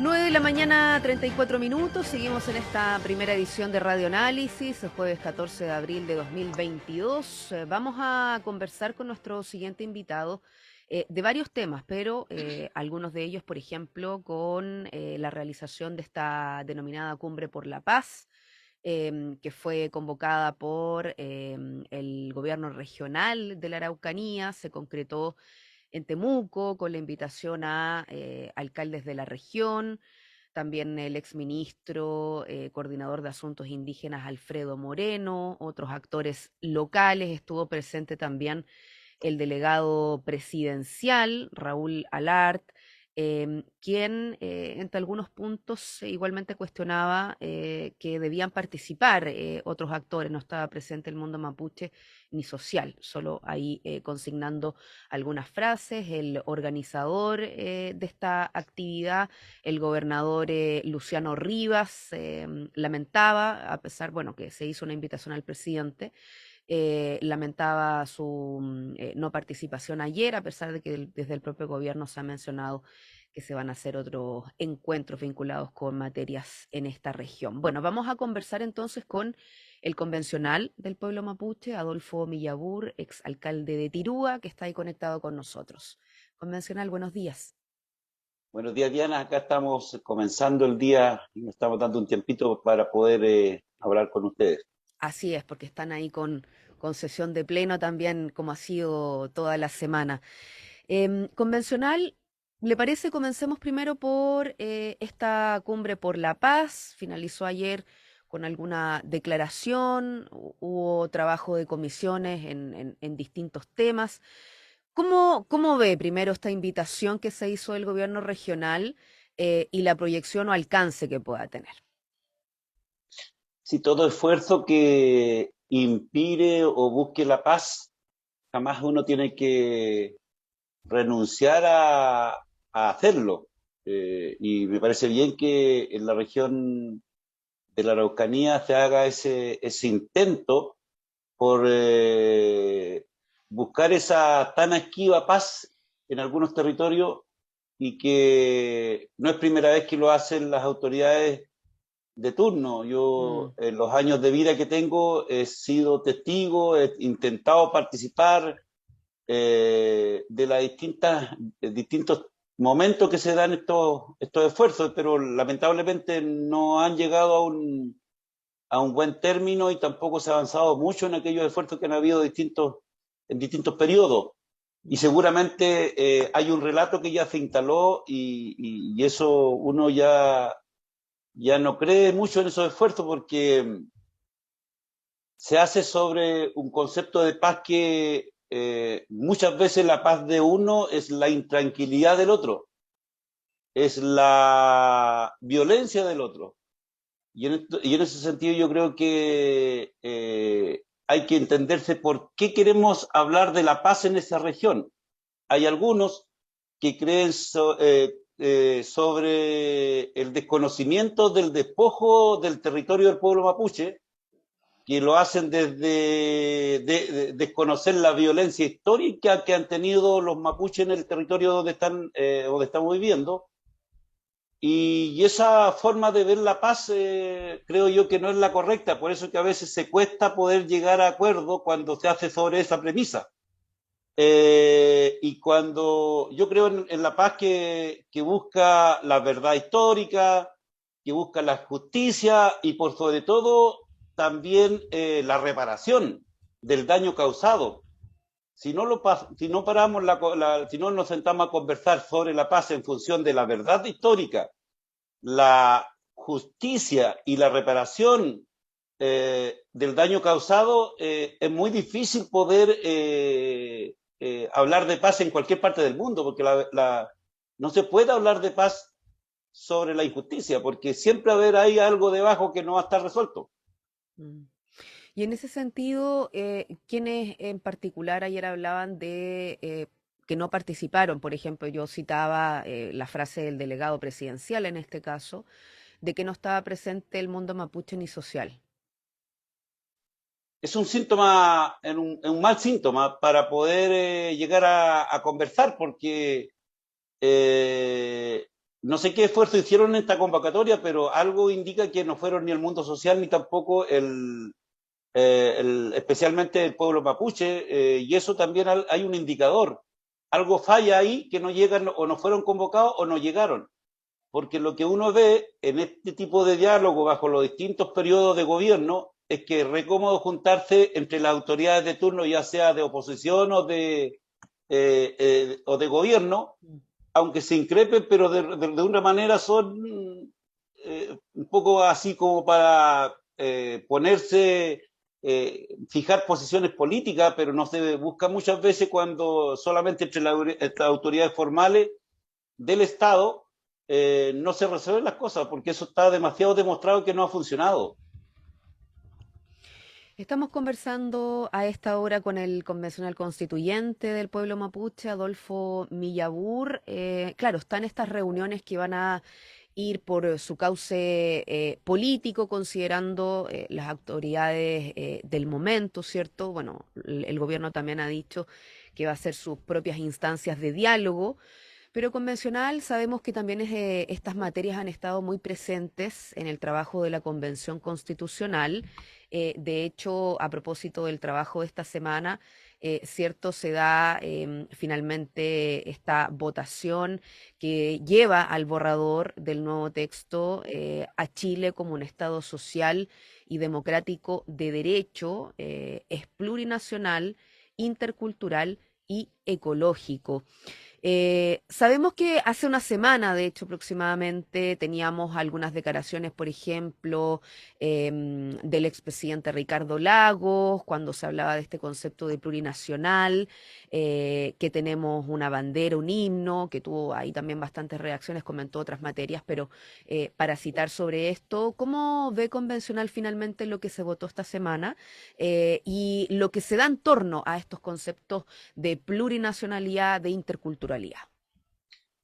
9 de la mañana, 34 minutos. Seguimos en esta primera edición de Radio Análisis, el jueves 14 de abril de 2022. Vamos a conversar con nuestro siguiente invitado de varios temas, pero algunos de ellos, por ejemplo, con la realización de esta denominada Cumbre por la Paz, que fue convocada por el gobierno regional de la Araucanía. Se concretó en Temuco, con la invitación a alcaldes de la región, también el exministro, coordinador de asuntos indígenas Alfredo Moreno, otros actores locales, estuvo presente también el delegado presidencial, Raúl Alart, quien entre algunos puntos igualmente cuestionaba que debían participar otros actores. No estaba presente el mundo mapuche ni social, solo ahí consignando algunas frases. El organizador de esta actividad, el gobernador Luciano Rivas, lamentaba, a pesar, bueno, que se hizo una invitación al presidente, lamentaba su no participación ayer, a pesar de que desde el propio gobierno se ha mencionado que se van a hacer otros encuentros vinculados con materias en esta región. Bueno, vamos a conversar entonces con el convencional del pueblo mapuche, Adolfo Millabur, exalcalde de Tirúa, que está ahí conectado con nosotros. Convencional, buenos días. Buenos días, Diana. Acá estamos comenzando el día y nos estamos dando un tiempito para poder hablar con ustedes. Así es, porque están ahí con sesión de pleno también, como ha sido toda la semana. Convencional, ¿le parece? Comencemos primero por esta cumbre por la paz. Finalizó ayer con alguna declaración, hubo trabajo de comisiones en distintos temas. ¿Cómo ve primero esta invitación que se hizo del gobierno regional y la proyección o alcance que pueda tener? Si todo esfuerzo que inspire o busque la paz, jamás uno tiene que renunciar a hacerlo. Y me parece bien que en la región de la Araucanía se haga ese intento por buscar esa tan esquiva paz en algunos territorios y que no es primera vez que lo hacen las autoridades de turno. Yo, Mm. en los años de vida que tengo, he sido testigo, he intentado participar de las distintos momentos que se dan estos esfuerzos, pero lamentablemente no han llegado a un buen término y tampoco se ha avanzado mucho en aquellos esfuerzos que han habido en distintos periodos. Y Mm. seguramente hay un relato que ya se instaló y eso uno ya no cree mucho en esos esfuerzos porque se hace sobre un concepto de paz que muchas veces la paz de uno es la intranquilidad del otro, es la violencia del otro. Y en ese sentido yo creo que hay que entenderse por qué queremos hablar de la paz en esa región. Hay algunos que creen sobre el desconocimiento del despojo del territorio del pueblo mapuche, que lo hacen desde desconocer la violencia histórica que han tenido los mapuches en el territorio donde estamos viviendo. Y esa forma de ver la paz creo yo que no es la correcta, por eso que a veces se cuesta poder llegar a acuerdo cuando se hace sobre esa premisa. Y cuando yo creo en la paz que busca la verdad histórica, que busca la justicia y por sobre todo también la reparación del daño causado. Si no paramos si no nos sentamos a conversar sobre la paz en función de la verdad histórica, la justicia y la reparación del daño causado, es muy difícil poder hablar de paz en cualquier parte del mundo, porque no se puede hablar de paz sobre la injusticia, porque siempre hay algo debajo que no va a estar resuelto. Mm. Y en ese sentido, ¿quiénes en particular ayer hablaban de que no participaron? Por ejemplo, yo citaba la frase del delegado presidencial en este caso, de que no estaba presente el mundo mapuche ni social. Es un síntoma, un mal síntoma para poder llegar a conversar, porque eh, no sé qué esfuerzo hicieron en esta convocatoria, pero algo indica que no fueron ni el mundo social ni tampoco especialmente el pueblo mapuche, y eso también hay un indicador. Algo falla ahí que no llegan o no fueron convocados o no llegaron. Porque lo que uno ve en este tipo de diálogo bajo los distintos periodos de gobierno es que es re cómodo juntarse entre las autoridades de turno, ya sea de oposición o de gobierno, aunque se increpen, pero de una manera son un poco así como para ponerse, fijar posiciones políticas, pero no se busca muchas veces cuando solamente entre las autoridades formales del Estado no se resuelven las cosas, porque eso está demasiado demostrado que no ha funcionado. Estamos conversando a esta hora con el convencional constituyente del pueblo mapuche, Adolfo Millabur. Claro, están estas reuniones que van a ir por su cauce político, considerando las autoridades del momento, ¿cierto? Bueno, el gobierno también ha dicho que va a hacer sus propias instancias de diálogo, pero convencional sabemos que también estas materias han estado muy presentes en el trabajo de la Convención Constitucional. De hecho, a propósito del trabajo de esta semana, cierto, se da finalmente esta votación que lleva al borrador del nuevo texto a Chile como un Estado social y democrático de derecho, es plurinacional, intercultural y ecológico. Sabemos que hace una semana, de hecho, aproximadamente, teníamos algunas declaraciones, por ejemplo, del expresidente Ricardo Lagos, cuando se hablaba de este concepto de plurinacional, que tenemos una bandera, un himno, que tuvo ahí también bastantes reacciones, comentó otras materias, pero para citar sobre esto, ¿cómo ve convencional finalmente lo que se votó esta semana y lo que se da en torno a estos conceptos de plurinacionalidad, de interculturalidad?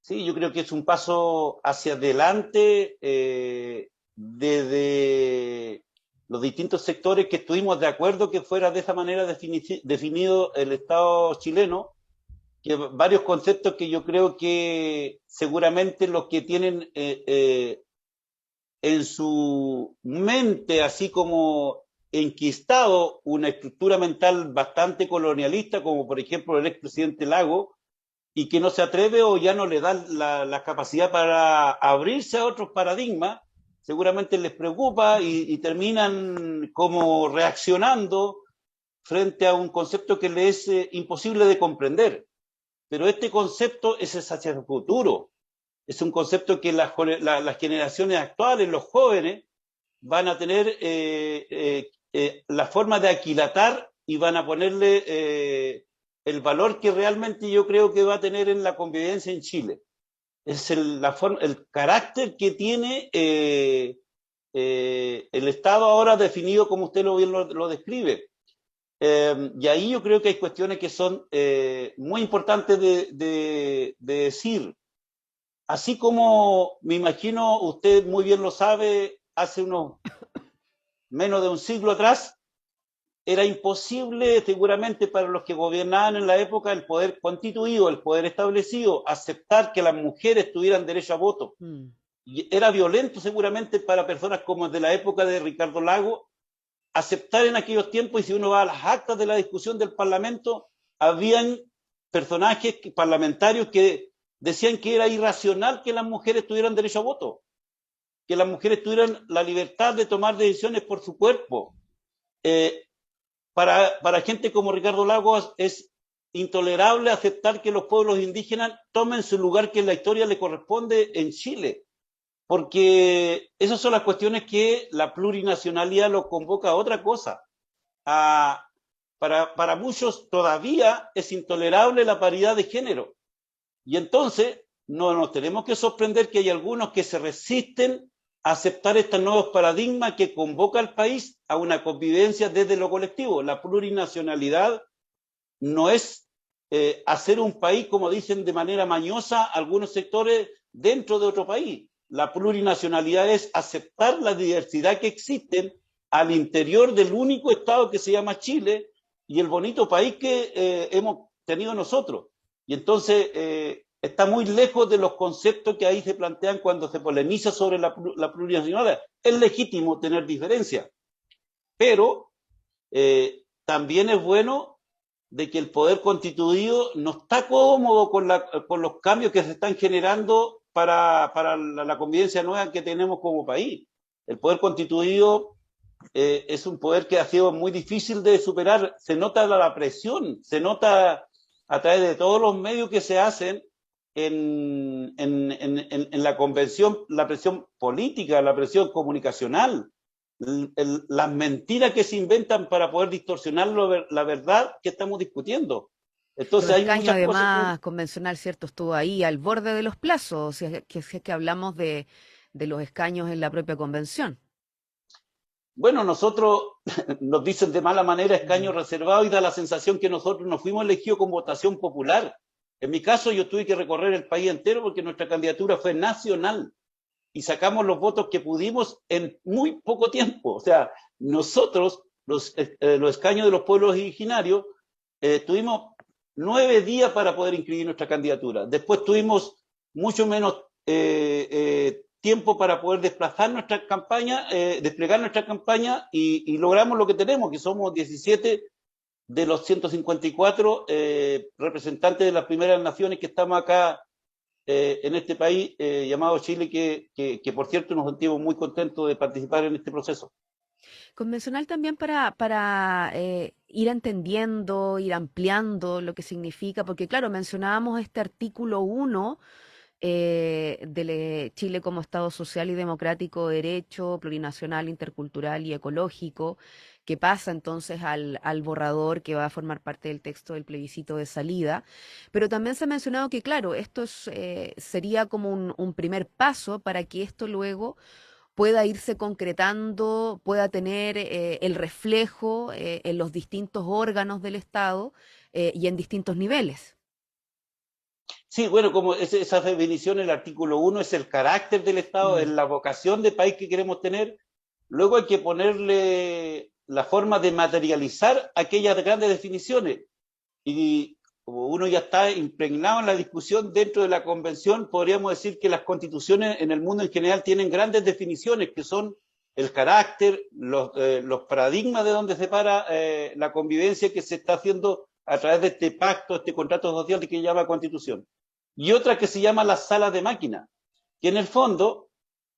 Sí, yo creo que es un paso hacia adelante desde los distintos sectores que estuvimos de acuerdo que fuera de esa manera definido el Estado chileno, que varios conceptos que yo creo que seguramente los que tienen en su mente, así como enquistado una estructura mental bastante colonialista, como por ejemplo el expresidente Lago, y que no se atreve o ya no le da la capacidad para abrirse a otros paradigmas, seguramente les preocupa y terminan como reaccionando frente a un concepto que les es imposible de comprender. Pero este concepto es hacia el futuro. Es un concepto que las generaciones actuales, los jóvenes, van a tener la forma de aquilatar y van a ponerle el valor que realmente yo creo que va a tener en la convivencia en Chile. Es el carácter que tiene el Estado ahora definido como usted bien lo describe. Y ahí yo creo que hay cuestiones que son muy importantes de decir. Así como me imagino, usted muy bien lo sabe, hace unos menos de un siglo atrás, era imposible seguramente para los que gobernaban en la época el poder constituido, el poder establecido, aceptar que las mujeres tuvieran derecho a voto. Y era violento seguramente para personas como de la época de Ricardo Lago aceptar en aquellos tiempos, y si uno va a las actas de la discusión del Parlamento, habían personajes parlamentarios que decían que era irracional que las mujeres tuvieran derecho a voto, que las mujeres tuvieran la libertad de tomar decisiones por su cuerpo. Para gente como Ricardo Lagos es intolerable aceptar que los pueblos indígenas tomen su lugar que en la historia le corresponde en Chile, porque esas son las cuestiones que la plurinacionalidad lo convoca a otra cosa. Para muchos todavía es intolerable la paridad de género, y entonces no nos tenemos que sorprender que hay algunos que se resisten a aceptar estos nuevos paradigmas que convoca al país a una convivencia desde lo colectivo. La plurinacionalidad no es hacer un país, como dicen de manera mañosa algunos sectores, dentro de otro país. La plurinacionalidad es aceptar la diversidad que existe al interior del único Estado que se llama Chile y el bonito país que hemos tenido nosotros. Y entonces está muy lejos de los conceptos que ahí se plantean cuando se polemiza sobre la plurinacionalidad. Es legítimo tener diferencias, pero también es bueno de que el poder constituido no está cómodo con los cambios que se están generando para la convivencia nueva que tenemos como país. El poder constituido es un poder que ha sido muy difícil de superar. Se nota la presión, se nota a través de todos los medios que se hacen en la convención, la presión política, la presión comunicacional, las mentiras que se inventan para poder distorsionar la verdad que estamos discutiendo. Los Entonces hay escaños, muchas cosas que... además, convencional, ¿cierto? Estuvo ahí al borde de los plazos, si es que hablamos de los escaños en la propia convención. Bueno, nosotros nos dicen de mala manera escaño Mm. reservado y da la sensación que nosotros nos fuimos elegidos con votación popular. En mi caso, yo tuve que recorrer el país entero porque nuestra candidatura fue nacional y sacamos los votos que pudimos en muy poco tiempo. O sea, nosotros, los escaños de los pueblos originarios, tuvimos 9 días para poder inscribir nuestra candidatura. Después tuvimos mucho menos tiempo para poder desplazar nuestra campaña, desplegar nuestra campaña y logramos lo que tenemos, que somos 17 de los 154 representantes de las primeras naciones que estamos acá en este país llamado Chile, que por cierto nos sentimos muy contentos de participar en este proceso. Convencional también para ir entendiendo, ir ampliando lo que significa, porque claro, mencionábamos este artículo 1 de Chile como Estado social y democrático, derecho, plurinacional, intercultural y ecológico, que pasa entonces al borrador que va a formar parte del texto del plebiscito de salida. Pero también se ha mencionado que, claro, esto sería como un primer paso para que esto luego pueda irse concretando, pueda tener el reflejo en los distintos órganos del Estado y en distintos niveles. Sí, bueno, como esa definición, el artículo 1 es el carácter del Estado, es Mm. la vocación de país que queremos tener. Luego hay que ponerle la forma de materializar aquellas grandes definiciones. Y como uno ya está impregnado en la discusión dentro de la convención, podríamos decir que las constituciones en el mundo en general tienen grandes definiciones que son el carácter, los paradigmas de donde se para la convivencia que se está haciendo a través de este pacto, este contrato social que se llama constitución. Y otra que se llama la sala de máquina, que en el fondo,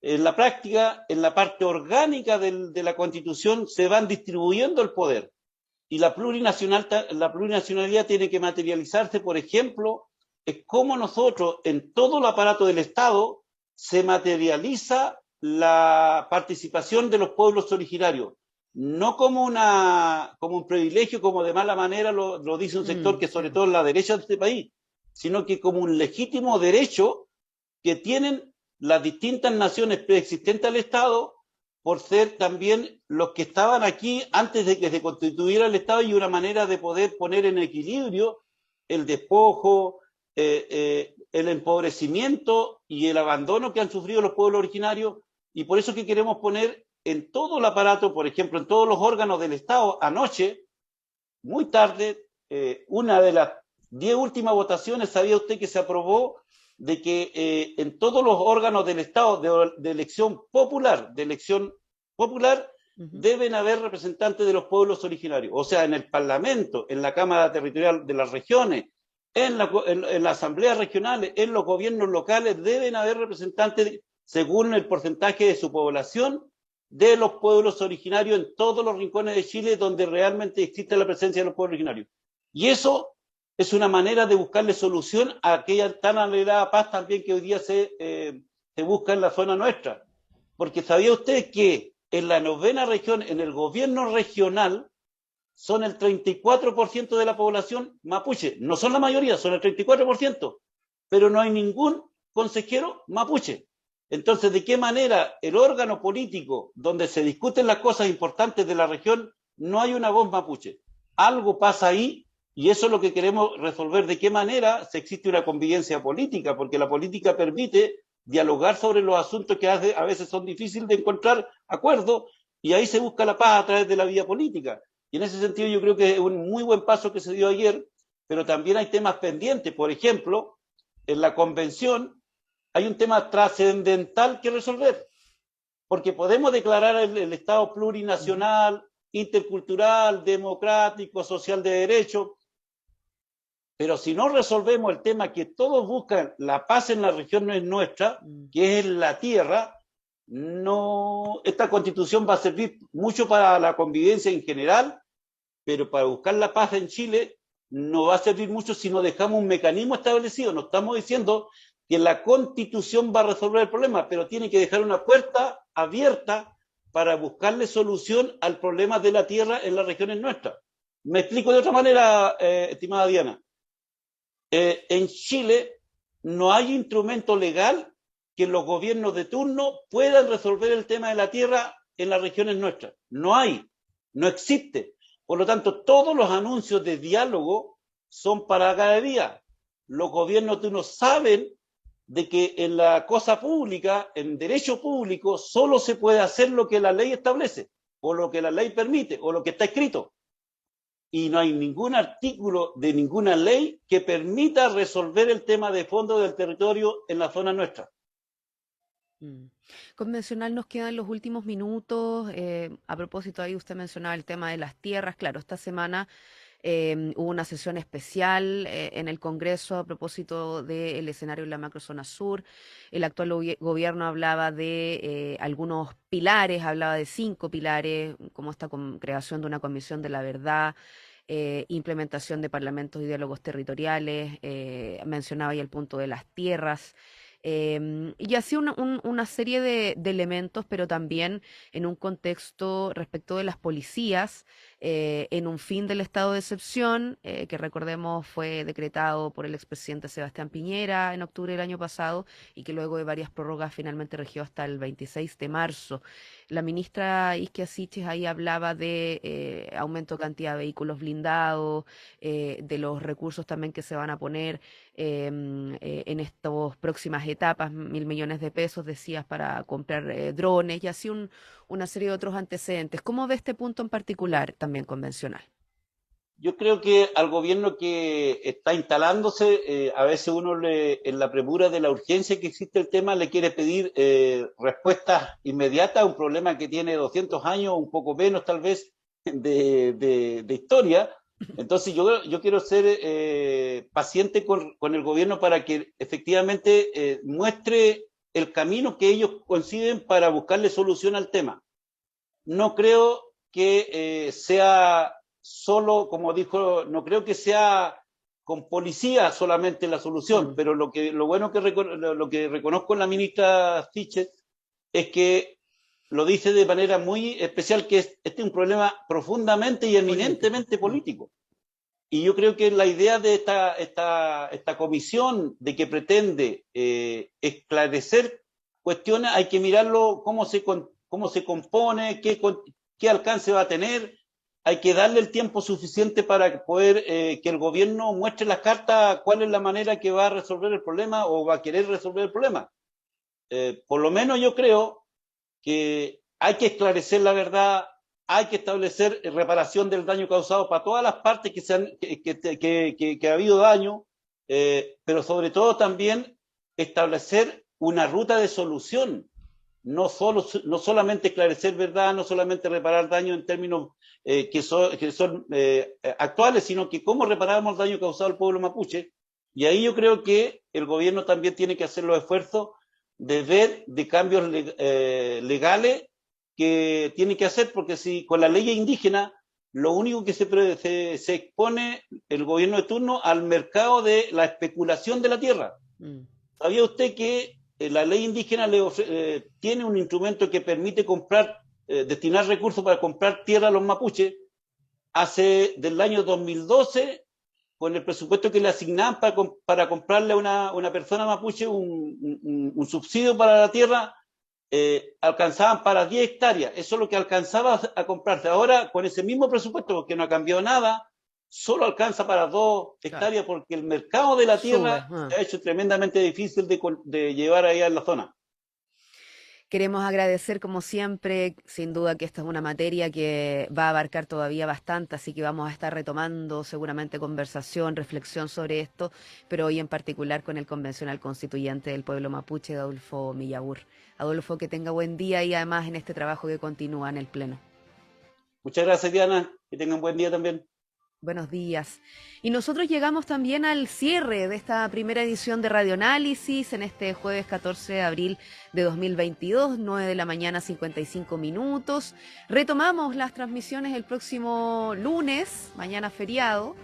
en la práctica, en la parte orgánica de la constitución se van distribuyendo el poder y la plurinacionalidad tiene que materializarse, por ejemplo, es cómo nosotros, en todo el aparato del Estado, se materializa la participación de los pueblos originarios. No como un privilegio, como de mala manera lo dice un sector Mm, que sí. sobre todo en la derecha de este país, sino que como un legítimo derecho que tienen las distintas naciones preexistentes al Estado por ser también los que estaban aquí antes de que se constituyera el Estado y una manera de poder poner en equilibrio el despojo, el empobrecimiento y el abandono que han sufrido los pueblos originarios. Y por eso que queremos poner en todo el aparato, por ejemplo, en todos los órganos del Estado, anoche, muy tarde, una de las 10 últimas votaciones, ¿sabía usted que se aprobó de que en todos los órganos del Estado de elección popular, Ujú. deben haber representantes de los pueblos originarios? O sea, en el Parlamento, en la Cámara Territorial de las regiones, en las asambleas regionales, en los gobiernos locales, deben haber representantes según el porcentaje de su población de los pueblos originarios en todos los rincones de Chile donde realmente existe la presencia de los pueblos originarios. Y eso es una manera de buscarle solución a aquella tan anhelada paz también que hoy día se busca en la zona nuestra. Porque ¿sabía usted que en la novena región, en el gobierno regional, son el 34% de la población mapuche? No son la mayoría, son el 34%, pero no hay ningún consejero mapuche. Entonces, ¿de qué manera el órgano político donde se discuten las cosas importantes de la región no hay una voz mapuche? Algo pasa ahí y eso es lo que queremos resolver. ¿De qué manera se existe una convivencia política? Porque la política permite dialogar sobre los asuntos que a veces son difíciles de encontrar acuerdos y ahí se busca la paz a través de la vía política. Y en ese sentido yo creo que es un muy buen paso que se dio ayer, pero también hay temas pendientes. Por ejemplo, en la convención hay un tema trascendental que resolver, porque podemos declarar el Estado plurinacional, intercultural, democrático, social de derecho, pero si no resolvemos el tema que todos buscan, la paz en la región no es nuestra, que es la tierra, no, esta constitución va a servir mucho para la convivencia en general, pero para buscar la paz en Chile no va a servir mucho si no dejamos un mecanismo establecido. No estamos diciendo que la constitución va a resolver el problema, pero tiene que dejar una puerta abierta para buscarle solución al problema de la tierra en las regiones nuestras. Me explico de otra manera, estimada Diana. En Chile no hay instrumento legal que los gobiernos de turno puedan resolver el tema de la tierra en las regiones nuestras. No hay, no existe. Por lo tanto, todos los anuncios de diálogo son para cada día. Los gobiernos de turno saben de que en la cosa pública, en derecho público, solo se puede hacer lo que la ley establece, o lo que la ley permite, o lo que está escrito. Y no hay ningún artículo de ninguna ley que permita resolver el tema de fondo del territorio en la zona nuestra. Convencional, nos quedan los últimos minutos. A propósito, ahí usted mencionaba el tema de las tierras. Claro, esta semana hubo una sesión especial en el Congreso a propósito del escenario en la macrozona sur. El actual gobierno hablaba de algunos pilares, hablaba de 5 pilares, como esta creación de una comisión de la verdad, implementación de parlamentos y diálogos territoriales, mencionaba ya el punto de las tierras. Y así una serie de elementos, pero también en un contexto respecto de las policías, en un fin del estado de excepción, que recordemos fue decretado por el expresidente Sebastián Piñera en octubre del año pasado y que luego de varias prórrogas finalmente regió hasta el 26 de marzo. La ministra Isquia Siches ahí hablaba de aumento de cantidad de vehículos blindados, de los recursos también que se van a poner en estas próximas etapas, 1.000 millones de pesos, decías, para comprar drones y así una serie de otros antecedentes. ¿Cómo ve este punto en particular, también convencional? Yo creo que al gobierno que está instalándose, a veces uno en la premura de la urgencia que existe el tema, le quiere pedir respuestas inmediatas a un problema que tiene 200 años, un poco menos tal vez, de historia. Entonces yo quiero ser paciente con el gobierno para que efectivamente muestre el camino que ellos conciben para buscarle solución al tema. No creo que sea solo, como dijo, no creo que sea con policía solamente la solución, pero lo bueno lo que reconozco en la ministra Siches es que lo dice de manera muy especial, que este es un problema profundamente y eminentemente político. Y yo creo que la idea de esta comisión de que pretende esclarecer cuestiones, hay que mirarlo cómo se compone, qué alcance va a tener. Hay que darle el tiempo suficiente para poder que el gobierno muestre las cartas cuál es la manera que va a resolver el problema o va a querer resolver el problema. Por lo menos yo creo que hay que esclarecer la verdad, hay que establecer reparación del daño causado para todas las partes que ha habido daño, pero sobre todo también establecer una ruta de solución. No solamente esclarecer verdad, no solamente reparar daño en términos que son actuales, sino que cómo reparamos el daño causado al pueblo mapuche. Y ahí yo creo que el gobierno también tiene que hacer los esfuerzos de ver de cambios legales que tiene que hacer, porque si con la ley indígena lo único que se expone el gobierno de turno al mercado de la especulación de la tierra. ¿Sabía usted que la ley indígena tiene un instrumento que permite destinar recursos para comprar tierra a los mapuches? Del año 2012, con el presupuesto que le asignaban para comprarle a una persona mapuche un subsidio para la tierra, alcanzaban para 10 hectáreas. Eso es lo que alcanzaba a comprarse. Ahora, con ese mismo presupuesto, porque no ha cambiado nada, solo alcanza para 2 hectáreas, porque el mercado de la tierra se ha hecho tremendamente difícil de llevar allá en la zona. Queremos agradecer, como siempre, sin duda que esta es una materia que va a abarcar todavía bastante, así que vamos a estar retomando seguramente conversación, reflexión sobre esto, pero hoy en particular con el convencional constituyente del pueblo mapuche, Adolfo Millagur. Adolfo, que tenga buen día y además en este trabajo que continúa en el Pleno. Muchas gracias, Diana. Que tengan buen día también. Buenos días. Y nosotros llegamos también al cierre de esta primera edición de Radioanálisis en este jueves 14 de abril de 2022, 9 de la mañana, 55 minutos. Retomamos las transmisiones el próximo lunes, mañana feriado.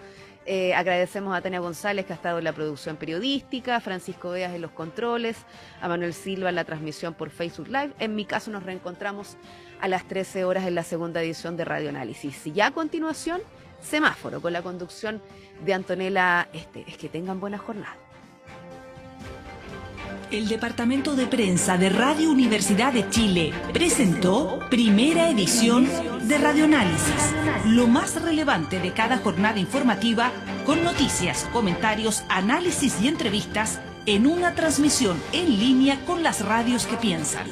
Agradecemos a Tania González, que ha estado en la producción periodística, a Francisco Veas en los controles, a Manuel Silva en la transmisión por Facebook Live. En mi caso nos reencontramos a las 13 horas en la segunda edición de Radioanálisis. Y ya a continuación, Semáforo, con la conducción de Antonella Esteves. Que tengan buena jornada. El Departamento de Prensa de Radio Universidad de Chile presentó primera edición de Radioanálisis, lo más relevante de cada jornada informativa, con noticias, comentarios, análisis y entrevistas en una transmisión en línea con las radios que piensan.